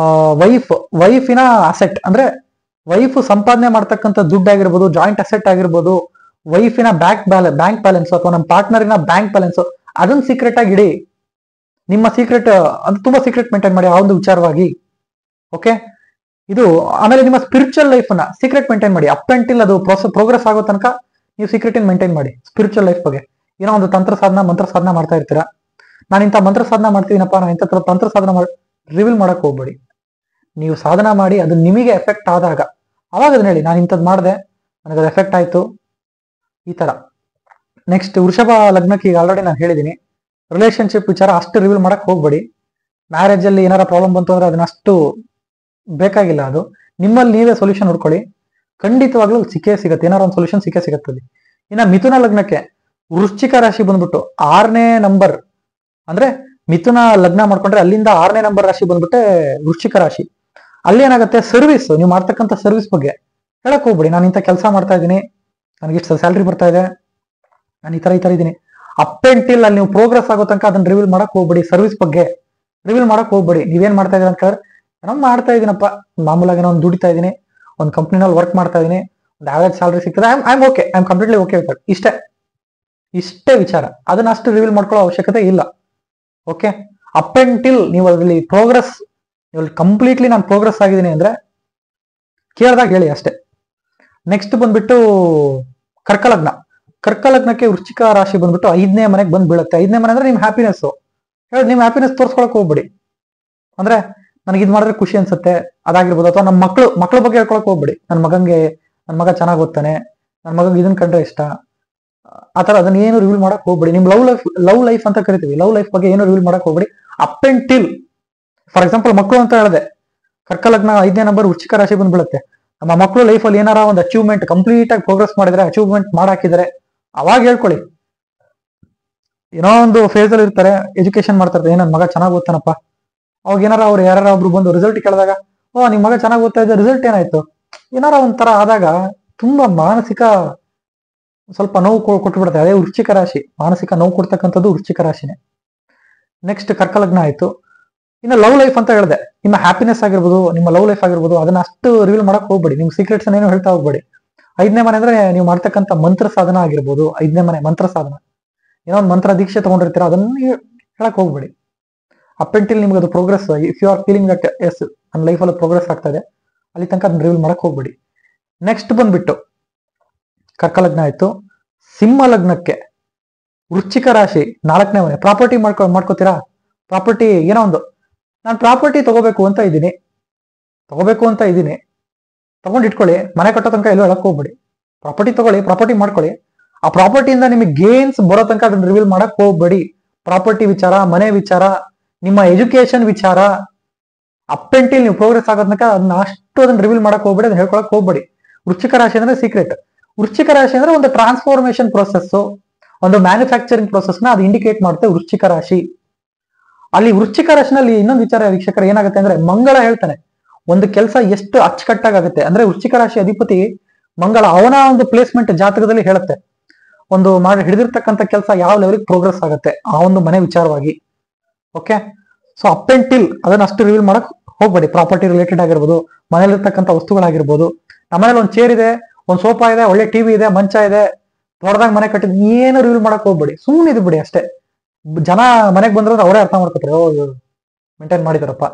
ವೈಫಿನ ಅಸೆಟ್ ಅಂದ್ರೆ ವೈಫ್ ಸಂಪಾದನೆ ಮಾಡ್ತಕ್ಕಂಥ ದುಡ್ಡು ಆಗಿರ್ಬೋದು, ಜಾಯಿಂಟ್ ಅಸೆಟ್ ಆಗಿರ್ಬೋದು, ವೈಫಿನ ಬ್ಯಾಂಕ್ ಬ್ಯಾಲೆನ್ಸ್ ಅಥವಾ ನಮ್ಮ ಪಾರ್ಟ್ನರಿನ ಬ್ಯಾಂಕ್ ಬ್ಯಾಲೆನ್ಸ್, ಅದನ್ನ ಸೀಕ್ರೆಟ್ ಆಗಿ ಇಡಿ. ನಿಮ್ಮ ಸೀಕ್ರೆಟ್ ಅದು ತುಂಬಾ ಸೀಕ್ರೆಟ್ ಮೇಂಟೈನ್ ಮಾಡಿ ಆ ಒಂದು ವಿಚಾರವಾಗಿ. ಓಕೆ, ಇದು ಆಮೇಲೆ ನಿಮ್ಮ ಸ್ಪಿರಿಚುವಲ್ ಲೈಫ್ ನ ಸೀಕ್ರೆಟ್ ಮೇಂಟೈನ್ ಮಾಡಿ. ಅಪ್ ಅಂಡ್ ಟಿಲ್ ಅದು ಪ್ರೋಗ್ರೆಸ್ ಆಗೋ ತನಕ ನೀವು ಸೀಕ್ರೆಟ್ ಮೇಂಟೈನ್ ಮಾಡಿ. ಸ್ಪಿರಿಚುವಲ್ ಲೈಫ್ ಬಗ್ಗೆ ಏನೋ ಒಂದು ತಂತ್ರ ಸಾಧನ ಮಂತ್ರ ಸಾಧನ ಮಾಡ್ತಾ ಇರ್ತೀರಾ, ನಾನು ಇಂಥ ಮಂತ್ರ ಸಾಧನ ಮಾಡ್ತೀನಪ್ಪ, ನಾನು ಇಂಥ ತಂತ್ರ ಸಾಧನ ರಿವೀಲ್ ಮಾಡಕ್ ಹೋಗ್ಬೇಡಿ. ನೀವು ಸಾಧನ ಮಾಡಿ ಅದು ನಿಮಗೆ ಎಫೆಕ್ಟ್ ಆದಾಗ ಅವಾಗ ಅದನ್ನ ಹೇಳಿ, ನಾನು ಇಂಥದ್ದು ಮಾಡಿದೆ, ನನಗದು ಎಫೆಕ್ಟ್ ಆಯ್ತು, ಈ ತರ. ನೆಕ್ಸ್ಟ್ ವೃಷಭ ಲಗ್ನಕ್ಕೆ ಈಗ ಆಲ್ರೆಡಿ ನಾನು ಹೇಳಿದ್ದೀನಿ, ರಿಲೇಶನ್ಶಿಪ್ ವಿಚಾರ ಅಷ್ಟು ರಿವೀಲ್ ಮಾಡಕ್ ಹೋಗ್ಬೇಡಿ. ಮ್ಯಾರೇಜ್ ಅಲ್ಲಿ ಏನಾರ ಪ್ರಾಬ್ಲಮ್ ಬಂತು ಅಂದ್ರೆ ಅದನ್ನ ಅಷ್ಟು ಬೇಕಾಗಿಲ್ಲ. ಅದು ನಿಮ್ಮಲ್ಲಿ ನೀವೇ ಸೊಲ್ಯೂಷನ್ ಹುಡ್ಕೊಳ್ಳಿ, ಖಂಡಿತವಾಗ್ಲೂ ಸಿಕ್ಕೇ ಸಿಗತ್ತೆ, ಏನಾರ ಒಂದು ಸೊಲ್ಯೂಷನ್ ಸಿಕ್ಕೇ ಸಿಗತ್ತದೆ. ಇನ್ನ ಮಿಥುನ ಲಗ್ನಕ್ಕೆ ವೃಶ್ಚಿಕ ರಾಶಿ ಬಂದ್ಬಿಟ್ಟು 6ನೇ ನಂಬರ್ ಅಂದ್ರೆ ಮಿಥುನ ಲಗ್ನ ಮಾಡ್ಕೊಂಡ್ರೆ ಅಲ್ಲಿಂದ 6ನೇ ನಂಬರ್ ರಾಶಿ ಬಂದ್ಬಿಟ್ಟೆ ವೃಶ್ಚಿಕ ರಾಶಿ. ಅಲ್ಲಿ ಏನಾಗುತ್ತೆ, ಸರ್ವಿಸ್, ನೀವು ಮಾಡ್ತಕ್ಕಂಥ ಸರ್ವಿಸ್ ಬಗ್ಗೆ ಹೇಳಕ್ ಹೋಗ್ಬೇಡಿ. ನಾನು ಇಂಥ ಕೆಲಸ ಮಾಡ್ತಾ ಇದ್ದೀನಿ, ನನಗೆ ಇಷ್ಟು ಸ್ಯಾಲ್ರಿ ಬರ್ತಾ ಇದೆ, ನಾನು ಈ ತರ ಇದ್ದೀನಿ. ಅಪ್ ಅಂಡ್ ಟಿಲ್ ಅಲ್ಲಿ ನೀವು ಪ್ರೋಗ್ರೆಸ್ ಆಗೋ ತನಕ ಅದನ್ನ ರಿವೀಲ್ ಮಾಡಕ್ ಹೋಗ್ಬೇಡಿ. ಸರ್ವಿಸ್ ಬಗ್ಗೆ ರಿವೀಲ್ ಮಾಡಕ್ ಹೋಗ್ಬೇಡಿ. ನೀವೇನ್ ಮಾಡ್ತಾ ಇದೀರ ಅಂತ ಕೇಳಿದ್ರೆ, ನಾನು ಮಾಡ್ತಾ ಇದೀನಪ್ಪ, ಮಾಮೂಲಾಗಿ ನಾನು ದುಡಿತಾ ಇದ್ದೀನಿ, ಒಂದು ಕಂಪ್ನಿನಲ್ಲಿ ವರ್ಕ್ ಮಾಡ್ತಾ ಇದೀನಿ, ಒಂದು ಆವರೇಜ್ ಸ್ಯಾಲ್ರಿ ಸಿಗ್ತದೆ, I am completely okay with that. ಇಷ್ಟೇ ವಿಚಾರ. ಅದನ್ನ ಅಷ್ಟು ರಿವೀಲ್ ಮಾಡ್ಕೊಳ್ಳೋ ಅವಶ್ಯಕತೆ ಇಲ್ಲ. ಓಕೆ, ಅಪ್ ಅಂಡ್ ಟಿಲ್ ನೀವು ಅದರಲ್ಲಿ ಪ್ರೋಗ್ರೆಸ್, ನೀವು ಕಂಪ್ಲೀಟ್ಲಿ ನಾನು ಪ್ರೋಗ್ರೆಸ್ ಆಗಿದ್ದೀನಿ ಅಂದ್ರೆ ಕೇಳಿದಾಗ ಹೇಳಿ ಅಷ್ಟೇ. ನೆಕ್ಸ್ಟ್ ಬಂದ್ಬಿಟ್ಟು ಕರ್ಕಲಗ್ನ. ಕರ್ಕಲಗ್ನಕ್ಕೆ ವೃಶ್ಚಿಕ ರಾಶಿ ಬಂದ್ಬಿಟ್ಟು 5ನೇ ಮನೆಗೆ ಬಂದ್ ಬೀಳುತ್ತೆ. 5ನೇ ಮನೆ ಅಂದ್ರೆ ನಿಮ್ ಹ್ಯಾಪಿನೆಸ್. ಹೇಳಿ, ನಿಮ್ ಹ್ಯಾಪಿನೆಸ್ ತೋರ್ಸ್ಕೊಳಕ್ ಹೋಗ್ಬಿಡಿ. ಅಂದ್ರೆ ನನಗೆ ಇದು ಮಾಡಿದ್ರೆ ಖುಷಿ ಅನ್ಸುತ್ತೆ ಅದಾಗಿರ್ಬೋದು, ಅಥವಾ ನಮ್ಮ ಮಕ್ಳ ಬಗ್ಗೆ ಹೇಳ್ಕೊಳಕ್ ಹೋಗ್ಬಿಡಿ. ನನ್ನ ಮಗ ಚೆನ್ನಾಗಿ ಓದ್ತಾನೆ, ನನ್ನ ಮಗಗೆ ಇದನ್ನ ಕಂಡ್ರೆ ಇಷ್ಟ, ಆತರ ಅದನ್ನ ಏನು ರಿವೀಲ್ ಮಾಡಕ್ ಹೋಗ್ಬೇಡಿ. ನಿಮ್ ಲವ್ ಲೈಫ್ ಅಂತ ಕರಿತೀವಿ, ಲವ್ ಲೈಫ್ ಬಗ್ಗೆ ಏನು ರಿವೀಲ್ ಮಾಡಕ್ ಹೋಗ್ಬೇಡಿ. Up and till, for example ಮಕ್ಕಳು ಅಂತ ಹೇಳಿದೆ, ಕರ್ಕಲಗ್ನ 5ನೇ ನಂಬರ್ ವೃಶ್ಚಿಕ ರಾಶಿ ಬಂದ್ ಬೀಳುತ್ತೆ. ನಮ್ಮ ಮಕ್ಕಳು ಲೈಫಲ್ಲಿ ಏನಾರ ಒಂದು ಅಚೀವ್ಮೆಂಟ್ ಕಂಪ್ಲೀಟ್ ಆಗಿ ಪ್ರೋಗ್ರೆಸ್ ಮಾಡಿದ್ರೆ, ಅಚೀವ್ಮೆಂಟ್ ಮಾಡಾಕಿದ್ದಾರೆ, ಅವಾಗ ಹೇಳ್ಕೊಳ್ಳಿ. ಏನೋ ಒಂದು ಫೇಸ್ ಅಲ್ಲಿ ಇರ್ತಾರೆ, ಎಜುಕೇಶನ್ ಮಾಡ್ತಾರೆ, ನನ್ನ ಮಗ ಚೆನ್ನಾಗಿ ಓದ್ತಾನಪ್ಪ, ಅವಾಗ ಏನಾರ ಅವ್ರು ಯಾರು ಒಬ್ರು ಬಂದು ರಿಸಲ್ಟ್ ಕೇಳಿದಾಗ, ಓ ನಿಮ್ ಮಗ ಚೆನ್ನಾಗಿ ಓದ್ತಾ ಇದ್ದ, ರಿಸಲ್ಟ್ ಏನಾಯ್ತು, ಏನಾರ ಒಂಥರ ಆದಾಗ ತುಂಬಾ ಮಾನಸಿಕ ಸ್ವಲ್ಪ ನೋವು ಕೊಟ್ಬಿಡುತ್ತೆ. ಅದೇ ವೃಶ್ಚಿಕ ರಾಶಿ, ಮಾನಸಿಕ ನೋವು ಕೊಡ್ತಕ್ಕಂಥದ್ದು ವೃಶ್ಚಿಕ ರಾಶಿನೇ. ನೆಕ್ಸ್ಟ್ ಕರ್ಕಲಗ್ನ ಆಯ್ತು. ಇನ್ನು ಲವ್ ಲೈಫ್ ಅಂತ ಹೇಳಿದೆ, ನಿಮ್ಮ ಹ್ಯಾಪಿನೆಸ್ ಆಗಿರ್ಬೋದು, ನಿಮ್ಮ ಲವ್ ಲೈಫ್ ಆಗಿರ್ಬೋದು, ಅದನ್ನ ಅಷ್ಟು ರಿವೀಲ್ ಮಾಡಕ್ ಹೋಗ್ಬೇಡಿ. ನಿಮ್ ಸೀಕ್ರೆಟ್ಸ್ ಏನು ಹೇಳ್ತಾ ಹೋಗ್ಬೇಡಿ. 5ನೇ ಮನೆ ಅಂದ್ರೆ ನೀವು ಮಾಡ್ತಕ್ಕಂಥ ಮಂತ್ರ ಸಾಧನ ಆಗಿರ್ಬೋದು. 5ನೇ ಮನೆ ಮಂತ್ರ ಸಾಧನ, ಏನೋ ಒಂದು ಮಂತ್ರ ದೀಕ್ಷೆ ತಗೊಂಡಿರ್ತೀರ, ಅದನ್ನ ಹೇಳಕ್ ಹೋಗ್ಬೇಡಿ. ಅಪ್ ಅಂಡ್ ಟಿಲ್ ನಿಮ್ಗೆ ಅದು progress, if you are feeling that yes ನನ್ನ ಲೈಫಲ್ಲಿ ಪ್ರೋಗ್ರೆಸ್ ಆಗ್ತಾ ಇದೆ, ಅಲ್ಲಿ ತನಕ ಅದನ್ನ ರಿವೀಲ್ ಮಾಡಕ್ ಹೋಗ್ಬೇಡಿ. ನೆಕ್ಸ್ಟ್ ಬಂದ್ಬಿಟ್ಟು ಕರ್ಕಲಗ್ನ ಆಯ್ತು. ಸಿಂಹ ಲಗ್ನಕ್ಕೆ ವೃಶ್ಚಿಕ ರಾಶಿ 4ನೇ ಮನೆ. ಪ್ರಾಪರ್ಟಿ ಮಾಡ್ಕೋತೀರಾ? ಪ್ರಾಪರ್ಟಿ ಏನೋ ಒಂದು, ನಾನು ಪ್ರಾಪರ್ಟಿ ತಗೋಬೇಕು ಅಂತ ಇದ್ದೀನಿ, ತಗೊಂಡಿಟ್ಕೊಳ್ಳಿ. ಮನೆ ಕಟ್ಟೋ ತನಕ ಎಲ್ಲೂ ಹೇಳಕ್ ಹೋಗ್ಬೇಡಿ. ಪ್ರಾಪರ್ಟಿ ತಗೊಳ್ಳಿ, ಪ್ರಾಪರ್ಟಿ ಮಾಡ್ಕೊಳ್ಳಿ. ಆ ಪ್ರಾಪರ್ಟಿಯಿಂದ ನಿಮಗೆ ಗೇನ್ಸ್ ಬರೋ ತನಕ ಅದನ್ನ ರಿವೀಲ್ ಮಾಡಕ್ ಹೋಗ್ಬೇಡಿ. ಪ್ರಾಪರ್ಟಿ ವಿಚಾರ, ಮನೆ ವಿಚಾರ, ನಿಮ್ಮ ಎಜುಕೇಶನ್ ವಿಚಾರ, ಅಪ್ ಅಂಡ್ ಟಿಲ್ ನೀವು ಪ್ರೋಗ್ರೆಸ್ ಆಗೋದನ್ನ ಅದನ್ನ ಅಷ್ಟು ಅದನ್ನ ರಿವೀಲ್ ಮಾಡಕ್ ಹೋಗ್ಬೇಡಿ, ಅದನ್ನ ಹೇಳ್ಕೊಳಕ್ ಹೋಗ್ಬೇಡಿ. ವೃಶ್ಚಿಕ ರಾಶಿ ಅಂದ್ರೆ ಸೀಕ್ರೆಟ್. ವೃಶ್ಚಿಕ ರಾಶಿ ಅಂದ್ರೆ ಒಂದು ಟ್ರಾನ್ಸ್ಫಾರ್ಮೇಶನ್ ಪ್ರೊಸೆಸ್, ಒಂದು ಮ್ಯಾನುಫ್ಯಾಕ್ಚರಿಂಗ್ ಪ್ರೊಸೆಸ್ ನ ಅದು ಇಂಡಿಕೇಟ್ ಮಾಡುತ್ತೆ ವೃಶ್ಚಿಕ ರಾಶಿ. ಅಲ್ಲಿ ವೃಶ್ಚಿಕ ರಾಶಿನಲ್ಲಿ ಇನ್ನೊಂದು ವಿಚಾರ ವೀಕ್ಷಕರು ಏನಾಗುತ್ತೆ ಅಂದ್ರೆ, ಮಂಗಳ ಹೇಳ್ತಾನೆ ಒಂದು ಕೆಲಸ ಎಷ್ಟು ಅಚ್ಚುಕಟ್ಟಾಗುತ್ತೆ ಅಂದ್ರೆ, ವೃಶ್ಚಿಕ ರಾಶಿ ಅಧಿಪತಿ ಮಂಗಳ ಅವನ ಒಂದು ಪ್ಲೇಸ್ಮೆಂಟ್ ಜಾತಕದಲ್ಲಿ ಹೇಳುತ್ತೆ ಒಂದು ಮಾಡಿ ಹಿಡಿದಿರ್ತಕ್ಕಂಥ ಕೆಲಸ ಯಾವ ಲೆವೆಲ್ಗೆ ಪ್ರೋಗ್ರೆಸ್ ಆಗುತ್ತೆ ಆ ಒಂದು ಮನೆ ವಿಚಾರವಾಗಿ. Okay, so up and till ಅದನ್ನ ಅಷ್ಟು ರಿವೀಲ್ ಮಾಡಕ್ ಹೋಗ್ಬೇಡಿ. ಪ್ರಾಪರ್ಟಿ ರಿಲೇಟೆಡ್ ಆಗಿರ್ಬೋದು, ಮನೇಲಿರ್ತಕ್ಕಂಥ ವಸ್ತುಗಳಾಗಿರ್ಬೋದು. ನಮ್ಮನೇಲಿ ಒಂದು ಚೇರ್ ಇದೆ, ಒಂದು ಸೋಫಾ ಇದೆ, ಒಳ್ಳೆ ಟಿವಿ ಇದೆ, ಮಂಚ ಇದೆ, ದೊಡ್ಡದಾಗ ಮನೆ ಕಟ್ಟಿದ್, ಏನು ರಿವೀಲ್ ಮಾಡಕ್ ಹೋಗ್ಬೇಡಿ, ಸುಮ್ಮನೆ ಇದು ಬಿಡಿ ಅಷ್ಟೇ. ಜನ ಮನೆಗೆ ಬಂದ್ರೆ ಅವರೇ ಅರ್ಥ ಮಾಡ್ಕೊತಾರೆ, ಓ ಮೇಂಟೈನ್ ಮಾಡಿದಾರಪ್ಪ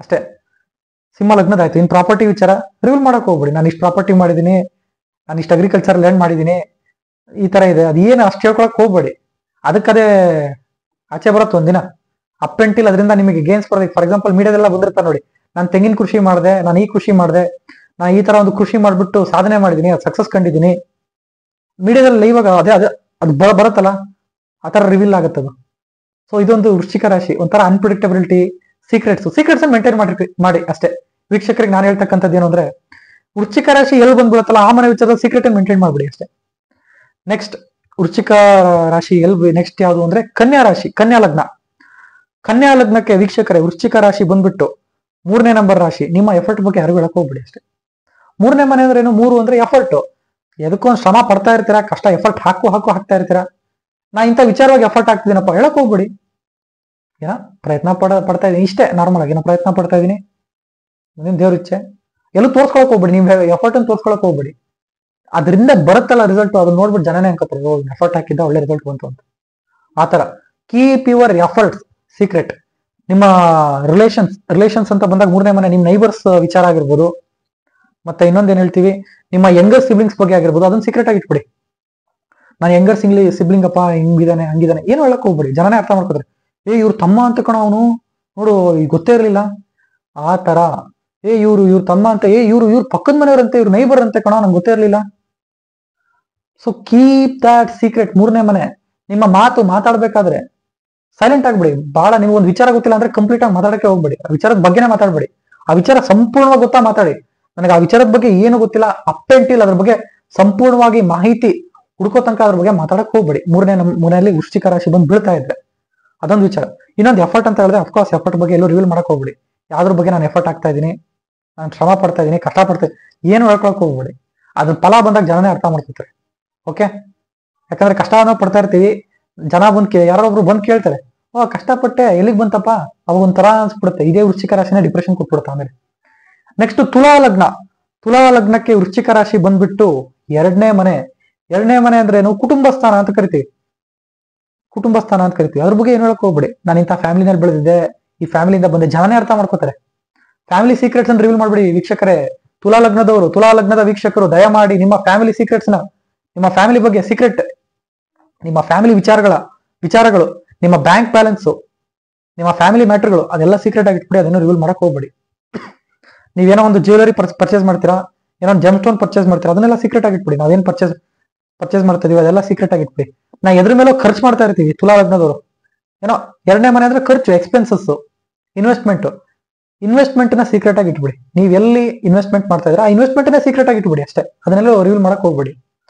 ಅಷ್ಟೇ. ಸಿಂಹ ಲಗ್ನದ ಆಯ್ತು. ಇನ್ ಪ್ರಾಪರ್ಟಿ ವಿಚಾರ ರಿವೀಲ್ ಮಾಡಕ್ ಹೋಗ್ಬೇಡಿ, ನಾನು ಇಷ್ಟು ಪ್ರಾಪರ್ಟಿ ಮಾಡಿದೀನಿ, ನಾನು ಇಷ್ಟು ಅಗ್ರಿಕಲ್ಚರ್ ಲ್ಯಾಂಡ್ ಮಾಡಿದೀನಿ, ಈ ತರ ಇದೆ, ಅದೇನು ಅಷ್ಟು ಹೇಳ್ಕೊಳಕ್ ಹೋಗ್ಬೇಡಿ. ಅದಕ್ಕದೇ ಆಚೆ ಬರುತ್ತೆ ಒಂದಿನ. ಅಪ್ ಅಂಡ್ ಟಿಲ್ ಅದರಿಂದ ನಿಮಗೆ ಗೇನ್ಸ್ ಬರೋದಕ್ಕೆ. ಫಾರ್ ಎಕ್ಸಾಂಪಲ್ ಮೀಡಿಯಾದೆಲ್ಲ ಬಂದಿರ್ತಾರೆ ನೋಡಿ, ನಾನು ತೆಂಗಿನ ಕೃಷಿ ಮಾಡಿದೆ, ನಾನು ಈ ಕೃಷಿ ಮಾಡಿದೆ, ನಾನು ಈ ತರ ಒಂದು ಕೃಷಿ ಮಾಡ್ಬಿಟ್ಟು ಸಾಧನೆ ಮಾಡಿದೀನಿ, ಅದು ಸಕ್ಸಸ್ ಕಂಡಿದ್ದೀನಿ. ಮೀಡಿಯಾದಲ್ಲಿ ಇವಾಗ ಅದೇ ಅದೇ ಅದು ಬರುತ್ತಲ್ಲ, ಆ ತರ ರಿವೀಲ್ ಆಗುತ್ತದು. ಸೊ ಇದೊಂದು ವೃಶ್ಚಿಕ ರಾಶಿ, ಒಂಥರ ಅನ್ಪ್ರಿಡಿಕ್ಟಬಿಲಿಟಿ, ಸೀಕ್ರೆಟ್ಸ್ ಮೇಂಟೈನ್ ಮಾಡಿ ಅಷ್ಟೇ. ವೀಕ್ಷಕರಿಗೆ ನಾನು ಹೇಳ್ತಕ್ಕಂಥದ್ದು ಏನು ಅಂದ್ರೆ, ವೃಶ್ಚಿಕ ರಾಶಿ ಎಲ್ಲಿ ಬಂದ್ಬಿಡುತ್ತಲ್ಲ ಆ ಮನೆ ವಿಚಾರದ ಸೀಕ್ರೆಟ್ ಮೇಂಟೈನ್ ಮಾಡ್ಬಿಡಿ ಅಷ್ಟೇ. ನೆಕ್ಸ್ಟ್ ವೃಶ್ಚಿಕ ರಾಶಿ ನೆಕ್ಸ್ಟ್ ಯಾವುದು ಅಂದ್ರೆ ಕನ್ಯಾ ರಾಶಿ, ಕನ್ಯಾ ಲಗ್ನ. ಕನ್ಯಾ ಲಗ್ನಕ್ಕೆ ವೀಕ್ಷಕರೇ ವೃಶ್ಚಿಕ ರಾಶಿ ಬಂದ್ಬಿಟ್ಟು 3ನೇ ನಂಬರ್ ರಾಶಿ. ನಿಮ್ಮ ಎಫರ್ಟ್ ಬಗ್ಗೆ ಯಾರು ಹೇಳಕ್ ಹೋಗ್ಬಿಡಿ ಅಷ್ಟೇ. 3ನೇ ಮನೆ ಅಂದ್ರೆ ಏನು? 3 ಅಂದ್ರೆ ಎಫರ್ಟ್. ಎದಕ್ಕೊಂದು ಶ್ರಮ ಪಡ್ತಾ ಇರ್ತೀರಾ, ಕಷ್ಟ ಎಫರ್ಟ್ ಹಾಕ್ತಾ ಇರ್ತೀರಾ. ನಾ ಇಂಥ ವಿಚಾರವಾಗಿ ಎಫರ್ಟ್ ಹಾಕ್ತಿದ್ದೀನಪ್ಪ ಹೇಳಕ್ ಹೋಗ್ಬಿಡಿ. ಏನ ಪ್ರಯತ್ನ ಪಡ್ತಾ ಇದೀನಿ, ಇಷ್ಟೇ ನಾರ್ಮಲ್ ಆಗಿ ಏನೋ ಪ್ರಯತ್ನ ಪಡ್ತಾ ಇದೀನಿ, ನಿಮ್ ದೇವ್ರ ಇಚ್ಛೆ. ಎಲ್ಲೂ ತೋರ್ಸ್ಕೊಳಕ್ ಹೋಗ್ಬೇಡಿ, ನಿಮ್ ಎಫರ್ಟ್ ಅನ್ನು ತೋರ್ಸ್ಕೊಳಕ್ ಹೋಗ್ಬೇಡಿ. ಅದರಿಂದ ಬರುತ್ತಲ್ಲ ರಿಸಲ್ಟ್, ಅದನ್ನ ನೋಡ್ಬಿಟ್ಟು ಜನನೇ ಅನ್ಕೋತಾರೆ, ಓ ಎಫರ್ಟ್ ಹಾಕಿದ್ದ ಒಳ್ಳೆ ರಿಸಲ್ಟ್ ಬಂತು ಅಂತ. ಆತರ ಕೀಪ್ ಯುವರ್ ಎಫರ್ಟ್ಸ್ ಸೀಕ್ರೆಟ್. ನಿಮ್ಮ ರಿಲೇಷನ್ಸ್ ಅಂತ ಬಂದಾಗ 3ನೇ ಮನೆ ನಿಮ್ ನೈಬರ್ಸ್ ವಿಚಾರ ಆಗಿರ್ಬೋದು, ಮತ್ತೆ ಇನ್ನೊಂದೇನ್ ಹೇಳ್ತೀವಿ, ನಿಮ್ಮ ಯಂಗರ್ ಸಿಬ್ಲಿಂಗ್ಸ್ ಬಗ್ಗೆ ಆಗಿರ್ಬೋದು, ಅದನ್ನ ಸೀಕ್ರೆಟ್ ಆಗಿ ಇಟ್ಬಿಡಿ. ನಾನು ಯಂಗರ್ ಸಿಬ್ಲಿಂಗ್ ಅಪ್ಪ ಹಿಂಗಿದಾನೆ ಹಂಗಿದಾನೆ ಏನು ಹೇಳಕ್ ಹೋಗ್ಬೇಡಿ, ಜನನೇ ಅರ್ಥ ಮಾಡ್ಕೋತಾರೆ. ಇವ್ರ ತಮ್ಮ ಅಂತ ಕಣ ಅವನು, ನೋಡು ಈಗ ಗೊತ್ತೇ ಇರ್ಲಿಲ್ಲ ಆ ತರ. ಇವ್ರ ತಮ್ಮ ಅಂತ, ಇವ್ರ ಪಕ್ಕದ ಮನೆಯವರಂತೆ, ಇವ್ರ ನೈಬರ್ ಅಂತೆ ಕಣ, ನಂಗೆ ಗೊತ್ತೇ ಇರ್ಲಿಲ್ಲ. So keep that secret. 3ನೇ ಮನೆ. ನಿಮ್ಮ ಮಾತಾಡ್ಬೇಕಾದ್ರೆ ಸೈಲೆಂಟ್ ಆಗ್ಬಿಡಿ. ಬಹಳ ನಿಮ್ಗೊಂದು ವಿಚಾರ ಗೊತ್ತಿಲ್ಲ ಅಂದ್ರೆ ಕಂಪ್ಲೀಟ್ ಆಗಿ ಮಾತಾಡಕ್ಕೆ ಹೋಗ್ಬೇಡಿ. ಆ ವಿಚಾರದ ಬಗ್ಗೆನೇ ಮಾತಾಡ್ಬೇಡಿ. ಆ ವಿಚಾರ ಸಂಪೂರ್ಣವಾಗಿ ಗೊತ್ತಾ ಮಾತಾಡಿ. ನನಗೆ ಆ ವಿಚಾರದ ಬಗ್ಗೆ ಏನು ಗೊತ್ತಿಲ್ಲ, ಅಪ್ ಅಂಡ್ ಟಿಲ್ ಅದ್ರ ಬಗ್ಗೆ ಸಂಪೂರ್ಣವಾಗಿ ಮಾಹಿತಿ ಹುಡ್ಕೋ ತನಕ ಅದ್ರ ಬಗ್ಗೆ ಮಾತಾಡಕ್ ಹೋಗ್ಬೇಡಿ. 3ನೇ ಮನೆಯಲ್ಲಿ ವೃಶ್ಚಿಕ ರಾಶಿ ಬಂದು ಬೀಳ್ತಾ ಇದ್ರೆ ಅದೊಂದು ವಿಚಾರ. ಇನ್ನೊಂದು ಎಫರ್ಟ್ ಅಂತ ಹೇಳಿದ್ರೆ, ಅಫ್ಕೋರ್ಸ್ ಎಫರ್ಟ್ ಬಗ್ಗೆ ಎಲ್ಲೂ ರಿವೀಲ್ ಮಾಡಕ್ ಹೋಗ್ಬೇಡಿ. ಯಾವ್ದ್ರ ಬಗ್ಗೆ ನಾನು ಎಫರ್ಟ್ ಆಗ್ತಾ ಇದೀನಿ, ನಾನು ಶ್ರಮ ಪಡ್ತಾ ಇದೀನಿ, ಕಷ್ಟ ಪಡ್ತಾ ಏನು ಹೇಳ್ಕೊಳಕ್ ಹೋಗ್ಬೇಡಿ. ಅದ್ರ ಫಲ ಬಂದಾಗ ಜನನೇ ಅರ್ಥ ಮಾಡ್ಕೊತಾರೆ. ಓಕೆ, ಯಾಕಂದ್ರೆ ಕಷ್ಟ ಅನ್ನೋ ಪಡ್ತಾ ಇರ್ತೀವಿ, ಜನ ಯಾರೊಬ್ರು ಬಂದು ಕೇಳ್ತಾರೆ, ಓ ಕಷ್ಟಪಟ್ಟೆ ಎಲ್ಲಿಗೆ ಬಂತಪ್ಪ, ಅವಾಗ ಒಂಥರ ಅನ್ಸ್ಬಿಡುತ್ತೆ. ಇದೇ ವೃಶ್ಚಿಕ ರಾಶಿನ ಡಿಪ್ರೆಷನ್ ಕೊಟ್ಬಿಡುತ್ತೆ ಆಮೇಲೆ. ನೆಕ್ಸ್ಟ್ ತುಲಾ ಲಗ್ನ. ತುಲಾ ಲಗ್ನಕ್ಕೆ ವೃಶ್ಚಿಕ ರಾಶಿ ಬಂದ್ಬಿಟ್ಟು 2ನೇ ಮನೆ. 2ನೇ ಮನೆ ಅಂದ್ರೆ ಏನು? ಕುಟುಂಬ ಸ್ಥಾನ ಅಂತ ಕರಿತೀವಿ. ಅದ್ರ ಬಗ್ಗೆ ಏನು ಹೇಳಕ್ ಹೋಗ್ಬೇಡಿ. ನಾನು ಇಂಥ ಫ್ಯಾಮಿಲಿನಲ್ಲಿ ಬೆಳೆದಿದ್ದೆ, ಈ ಫ್ಯಾಮಿಲಿಯಿಂದ ಬಂದೆ, ಜನನೇ ಅರ್ಥ ಮಾಡ್ಕೋತಾರೆ. ಫ್ಯಾಮಿಲಿ ಸೀಕ್ರೆಟ್ಸ್ ಅನ್ನು ರಿವೀಲ್ ಮಾಡ್ಬಿಡಿ ವೀಕ್ಷಕರೇ. ತುಲಾ ಲಗ್ನದ ವೀಕ್ಷಕರು ದಯಮಾಡಿ ನಿಮ್ಮ ಫ್ಯಾಮಿಲಿ ಸೀಕ್ರೆಟ್ಸ್ ನ, ನಿಮ್ಮ ಫ್ಯಾಮಿಲಿ ಬಗ್ಗೆ ಸೀಕ್ರೆಟ್, ನಿಮ್ಮ ಫ್ಯಾಮಿಲಿ ವಿಚಾರಗಳು, ನಿಮ್ಮ ಬ್ಯಾಂಕ್ ಬ್ಯಾಲೆನ್ಸ್, ನಿಮ್ಮ ಫ್ಯಾಮಿಲಿ ಮ್ಯಾಟರ್ಗಳು, ಅದೆಲ್ಲ ಸೀಕ್ರೆಟ್ ಆಗಿ ಇಟ್ಬಿಡಿ. ಅದನ್ನು ರಿವೀಲ್ ಮಾಡಕ್ ಹೋಗ್ಬೇಡಿ. ನೀವೇನೋ ಒಂದು ಜ್ಯುವೆಲರಿ ಪರ್ಚೇಸ್ ಮಾಡ್ತೀರಾ, ಏನೋ ಜಮ್ ಸ್ಟೋನ್ ಪರ್ಚೇಸ್ ಮಾಡ್ತೀರಾ, ಅದನ್ನೆಲ್ಲ ಸೀಕ್ರೆಟ್ ಆಗಿ ಇಟ್ಬಿಡಿ. ನಾವೇನ್ ಪರ್ಚೇಸ್ ಮಾಡ್ತಾ ಇದೀವಿ ಅದೆಲ್ಲ ಸೀಕ್ರೆಟ್ ಆಗಿ ಇಟ್ಬಿಡಿ. ನಾ ಎದ್ರ ಮೇಲೋ ಖರ್ಚು ಮಾಡ್ತಾ ಇರ್ತೀವಿ ತುಲಾ ಲಗ್ನದವರು. ಏನೋ 2ನೇ ಮನೆ ಅಂದ್ರೆ ಖರ್ಚು, ಎಕ್ಸ್ಪೆನ್ಸಸ್, ಇನ್ವೆಸ್ಟ್ಮೆಂಟ್ ನ ಸೀಕ್ರೆಟ್ ಆಗಿ ಇಟ್ಬಿಡಿ. ನೀವ್ ಎಲ್ಲಿ ಇನ್ವೆಸ್ಟ್ಮೆಂಟ್ ಮಾಡ್ತಾ ಇದ್ರೆ ಆ ಇನ್ವೆಸ್ಟ್ಮೆಂಟ್ ನ ಸೀಕ್ರೆಟ್ ಆಗಿ ಇಟ್ಬಿಡಿ ಅಷ್ಟೇ. ಅದನ್ನೆಲ್ಲ ರಿವೀಲ್ ಮಾಡಕ್ ಹೋಗ್ಬೇಡಿ.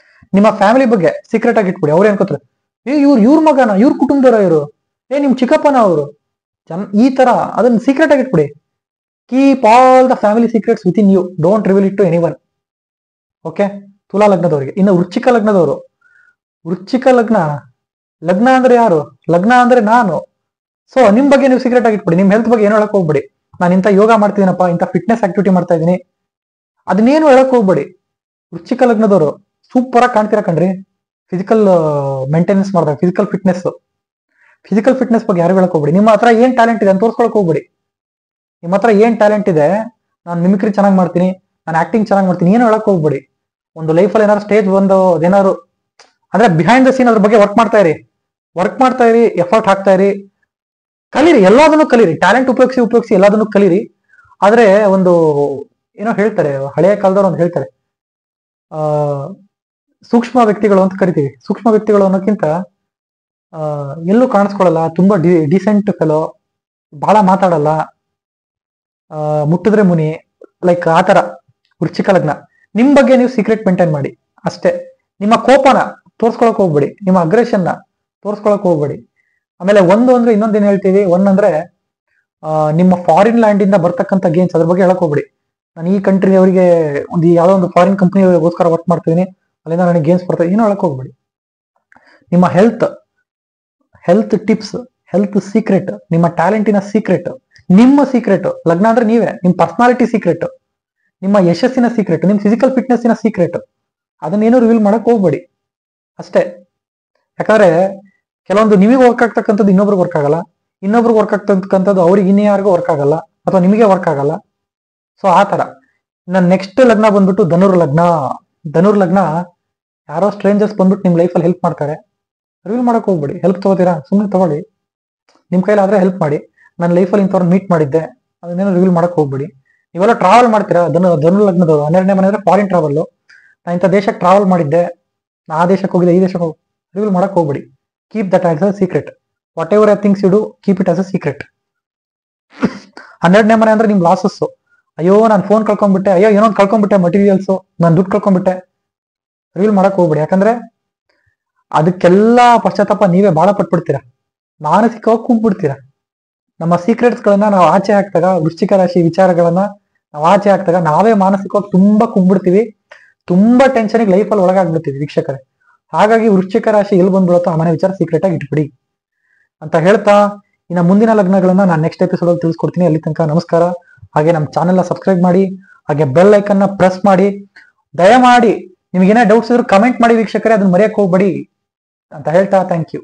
ನಿಮ್ಮ ಫ್ಯಾಮಿಲಿ ಬಗ್ಗೆ ಸೀಕ್ರೆಟ್ ಆಗಿ ಇಟ್ಬಿಡಿ. ಅವ್ರು ಏನ್ಕೋತಾರೆ, ಇವ್ರ ಮಗನ, ಇವ್ರ ಕುಟುಂಬದವರ, ಇವರು ನಿಮ್ ಚಿಕ್ಕಪ್ಪನ ಅವರು, ಈ ತರ ಅದನ್ನ ಸೀಕ್ರೆಟ್ ಆಗಿ ಇಟ್ಬಿಡಿ. Keep all the family secrets within you, don't reveal it to anyone. Okay, ತುಲಾ ಲಗ್ನದವರಿಗೆ. ಇನ್ನು ವೃಶ್ಚಿಕ ಲಗ್ನದವರು, ಲಗ್ನ ಅಂದ್ರೆ ಯಾರು? ಲಗ್ನ ಅಂದ್ರೆ ನಾನು. ಸೊ ನಿಮ್ ಬಗ್ಗೆ ನೀವು ಸೀಕ್ರೆಟ್ ಆಗಿ ಇಟ್ಬಿಡಿ. ನಿಮ್ ಹೆಲ್ತ್ ಬಗ್ಗೆ ಏನು ಹೇಳಕ್ ಹೋಗ್ಬೇಡಿ. ನಾನು ಇಂಥ ಯೋಗ ಮಾಡ್ತಿದ್ದೀನಪ್ಪ, ಇಂಥ ಫಿಟ್ನೆಸ್ ಆಕ್ಟಿವಿಟಿ ಮಾಡ್ತಾ ಇದ್ದೀನಿ, ಅದನ್ನೇನು ಹೇಳಕ್ ಹೋಗ್ಬೇಡಿ. ವೃಶ್ಚಿಕ ಲಗ್ನದವರು ಸೂಪರ್ ಆಗಿ ಕಾಣ್ತೀರಾ ಕಣ್ರಿ. ಫಿಸಿಕಲ್ ಮೇಂಟೆನೆನ್ಸ್ ಮಾಡಿದಾಗ, ಫಿಸಿಕಲ್ ಫಿಟ್ನೆಸ್ ಬಗ್ಗೆ ಯಾರು ಹೇಳಕ್ ಹೋಗ್ಬೇಡಿ. ನಿಮ್ಮ ಹತ್ರ ಏನ್ ಟ್ಯಾಲೆಂಟ್ ಇದೆ ಅಂತ ತೋರ್ಸ್ಕೊಳಕ್ ಹೋಗ್ಬೇಡಿ. ನಿಮ್ಮ ಹತ್ರ ಏನ್ ಟ್ಯಾಲೆಂಟ್ ಇದೆ, ನಾನು ಮಿಮಿಕ್ರಿ ಚೆನ್ನಾಗಿ ಮಾಡ್ತೀನಿ, ನಾನು ಆಕ್ಟಿಂಗ್ ಚೆನ್ನಾಗಿ ಮಾಡ್ತೀನಿ, ಏನು ಹೇಳಕ್ ಹೋಗ್ಬೇಡಿ. ಒಂದು ಲೈಫಲ್ಲಿ ಏನಾದ್ರು ಸ್ಟೇಜ್ ಬಂದು ಅದೇನಾದ್ರು ಅಂದ್ರೆ ಬಿಹೈಂಡ್ ದ ಸೀನ್ ಅದ್ರ ಬಗ್ಗೆ ವರ್ಕ್ ಮಾಡ್ತಾ ಇರಿ, ಎಫರ್ಟ್ ಹಾಕ್ತಾ ಇರಿ, ಕಲೀರಿ, ಎಲ್ಲದನ್ನು ಕಲೀರಿ. ಟ್ಯಾಲೆಂಟ್ ಉಪಯೋಗಿಸಿ ಎಲ್ಲದನ್ನು ಕಲೀರಿ. ಆದ್ರೆ ಒಂದು ಏನೋ ಹೇಳ್ತಾರೆ, ಹಳೆಯ ಕಾಲದವ್ರು ಒಂದು ಹೇಳ್ತಾರೆ, ಸೂಕ್ಷ್ಮ ವ್ಯಕ್ತಿಗಳು ಅಂತ ಕರಿತೀವಿ. ಸೂಕ್ಷ್ಮ ವ್ಯಕ್ತಿಗಳು ಅನ್ನೋಕ್ಕಿಂತ ಎಲ್ಲೂ ಕಾಣಿಸ್ಕೊಳ್ಳಲ್ಲ, ತುಂಬಾ ಡಿಸೆಂಟ್ ಫೆಲೋ, ಬಹಳ ಮಾತಾಡಲ್ಲ, ಮುಟ್ಟಿದ್ರೆ ಮುನಿ, ಲೈಕ್ ಆ ತರ ವೃಶ್ಚಿಕ ಲಗ್ನ. ನಿಮ್ ಬಗ್ಗೆ ನೀವು ಸೀಕ್ರೆಟ್ ಮೇಂಟೈನ್ ಮಾಡಿ ಅಷ್ಟೇ. ನಿಮ್ಮ ಕೋಪನ ತೋರ್ಸ್ಕೊಳಕ್ ಹೋಗ್ಬೇಡಿ, ನಿಮ್ಮ ಅಗ್ರೆಷನ್ನ ತೋರ್ಸ್ಕೊಳಕ್ ಹೋಗ್ಬೇಡಿ. ಆಮೇಲೆ ಒಂದು ಅಂದ್ರೆ ಇನ್ನೊಂದೇನ್ ಹೇಳ್ತೀವಿ, ಅಂದ್ರೆ ನಿಮ್ಮ ಫಾರಿನ್ ಲ್ಯಾಂಡ್ ಇಂದ ಬರ್ತಕ್ಕಂಥ ಗೇನ್ಸ್ ಅದ್ರ ಬಗ್ಗೆ ಹೇಳಕ್ ಹೋಗ್ಬೇಡಿ. ನಾನು ಈ ಕಂಟ್ರಿ ಅವರಿಗೆ ಯಾವ್ದೋ ಒಂದು ಫಾರಿನ್ ಕಂಪನಿಗೋಸ್ಕರ ವರ್ಕ್ ಮಾಡ್ತಿದ್ದೀನಿ, ಅಲ್ಲಿಂದ ನನಗೆ ಗೇನ್ಸ್ ಬರ್ತದೆ, ಏನೋ ಹೇಳಕ್ ಹೋಗ್ಬೇಡಿ. ನಿಮ್ಮ ಹೆಲ್ತ್ ಟಿಪ್ಸ್, ಹೆಲ್ತ್ ಸೀಕ್ರೆಟ್, ನಿಮ್ಮ ಟ್ಯಾಲೆಂಟಿನ ಸೀಕ್ರೆಟ್, ನಿಮ್ಮ ಸೀಕ್ರೆಟ್, ಲಗ್ನ ಅಂದ್ರೆ ನೀವೇ, ನಿಮ್ಮ ಪರ್ಸನಾಲಿಟಿ ಸೀಕ್ರೆಟ್, ನಿಮ್ಮ ಯಶಸ್ಸಿನ ಸೀಕ್ರೆಟ್, ನಿಮ್ಮ ಫಿಸಿಕಲ್ ಫಿಟ್ನೆಸ್ಸಿನ ಸೀಕ್ರೆಟ್, ಅದನ್ನೇನು ರಿವೀಲ್ ಮಾಡಕ್ ಹೋಗ್ಬೇಡಿ ಅಷ್ಟೇ. ಯಾಕಂದ್ರೆ ಕೆಲವೊಂದು ನಿಮಗೆ ವರ್ಕ್ ಆಗ್ತಕ್ಕಂಥದ್ದು ಇನ್ನೊಬ್ರಿಗೆ ವರ್ಕ್ ಆಗಲ್ಲ, ಇನ್ನೊಬ್ರಿಗೆ ವರ್ಕ್ ಆಗ್ತಕ್ಕಂಥದ್ದು ಅವ್ರಿಗೆ ಇನ್ಯಾರಿಗೂ ವರ್ಕ್ ಆಗಲ್ಲ, ಅಥವಾ ನಿಮಗೆ ವರ್ಕ್ ಆಗಲ್ಲ. ಸೊ ಆ ತರ. ನನ್ನ ನೆಕ್ಸ್ಟ್ ಲಗ್ನ ಬಂದ್ಬಿಟ್ಟು ಧನುರ್ ಲಗ್ನ. ಯಾರೋ ಸ್ಟ್ರೇಂಜರ್ಸ್ ಬಂದ್ಬಿಟ್ಟು ನಿಮ್ ಲೈಫಲ್ಲಿ ಹೆಲ್ಪ್ ಮಾಡ್ತಾರೆ, ರಿವೀಲ್ ಮಾಡಕ್ ಹೋಗ್ಬೇಡಿ. ಹೆಲ್ಪ್ ತಗೋತೀರಾ, ಸುಮ್ಮನೆ ತಗೊಳ್ಳಿ, ನಿಮ್ ಕೈಲಾದ್ರೆ ಹೆಲ್ಪ್ ಮಾಡಿ. ನನ್ನ ಲೈಫಲ್ಲಿ ಇಂಥವ್ರನ್ನ ಮೀಟ್ ಮಾಡಿದ್ದೆ, ಅದನ್ನೇನು ರಿವೀಲ್ ಮಾಡಕ್ ಹೋಗ್ಬೇಡಿ. ನೀವೆಲ್ಲ ಟ್ರಾವೆಲ್ ಮಾಡ್ತೀರಾ, ಧನು ಲಗ್ನದ 12ನೇ ಮನೆ ಅಂದ್ರೆ ಫಾರಿನ್ ಟ್ರಾವೆಲ್. ನಾ ಇಂಥ ದೇಶಕ್ಕೆ ಟ್ರಾವೆಲ್ ಮಾಡಿದ್ದೆ, ನಾ ಆ ದೇಶಕ್ಕೆ ಹೋಗಿದ್ದೆ, ಈ ದೇಶಕ್ಕೆ ರಿವೀಲ್ ಮಾಡಕ್ ಹೋಗ್ಬೇಡಿ. Keep that as a secret. Whatever things you do, keep it as a secret. 12ನೇ ಮನೆ ಅಂದ್ರೆ ನಿಮ್ ಲಾಸಸ್. ಅಯ್ಯೋ ನಾನು ಫೋನ್ ಕಳ್ಕೊಂಡ್ಬಿಟ್ಟೆ, ಅಯ್ಯೋ ಏನೋ ಕಳ್ಕೊಂಡ್ಬಿಟ್ಟೆ, ಮಟೀರಿಯಲ್ಸ್, ನಾನು ದುಡ್ಡು ಕಳ್ಕೊಂಡ್ಬಿಟ್ಟೆ, ರಿವೀಲ್ ಮಾಡಕ್ ಹೋಗ್ಬೇಡಿ. ಯಾಕಂದ್ರೆ ಅದಕ್ಕೆಲ್ಲ ಪಶ್ಚಾತ್ತಾಪ ನೀವೇ ಬಾಳ ಪಟ್ಬಿಡ್ತೀರಾ, ಮಾನಸಿಕವಾಗಿ ಕುಗ್ಬಿಡ್ತೀರಾ. ನಮ್ಮ ಸೀಕ್ರೆಟ್ಸ್ ಗಳನ್ನ ನಾವು ಆಚೆ ಹಾಕ್ತಾಗ, ವೃಶ್ಚಿಕ ರಾಶಿ ವಿಚಾರಗಳನ್ನ ನಾವು ಆಚೆ ಹಾಕ್ತಾಗ ನಾವೇ ಮಾನಸಿಕವಾಗಿ ತುಂಬಾ ಕುಗ್ಬಿಡ್ತೀವಿ, ತುಂಬಾ ಟೆನ್ಷನ್ಗೆ ಲೈಫಲ್ಲಿ ಒಳಗಾಗ್ಬಿಡ್ತೀವಿ ವೀಕ್ಷಕರೇ. ಹಾಗಾಗಿ ವೃಶ್ಚಿಕ ರಾಶಿ ಎಲ್ಲಿ ಬಂದ್ಬಿಡುತ್ತೋ ಆ ಮನೆ ವಿಚಾರ ಸೀಕ್ರೆಟ್ ಆಗಿ ಇಟ್ಬಿಡಿ ಅಂತ ಹೇಳ್ತಾ, ಇನ್ನು ಮುಂದಿನ ಲಗ್ನಗಳನ್ನ ನಾನು ನೆಕ್ಸ್ಟ್ ಎಪಿಸೋಡ್ ಅಲ್ಲಿ ತಿಳಿಸ್ಕೊಡ್ತೀನಿ. ಅಲ್ಲಿ ತನಕ ನಮಸ್ಕಾರ. ಹಾಗೆ ನಮ್ಮ ಚಾನೆಲ್ ಸಬ್ಸ್ಕ್ರೈಬ್ ಮಾಡಿ, ಹಾಗೆ ಬೆಲ್ ಐಕನ್ ನ ಪ್ರೆಸ್ ಮಾಡಿ. ದಯಮಾಡಿ ನಿಮ್ಗೇನೇ ಡೌಟ್ಸ್ ಇದ್ರು ಕಮೆಂಟ್ ಮಾಡಿ ವೀಕ್ಷಕರೇ, ಅದನ್ನ ಮರೆಯಕ್ ಹೋಗ್ಬೇಡಿ ಅಂತ ಹೇಳ್ತಾ ಥ್ಯಾಂಕ್ ಯು.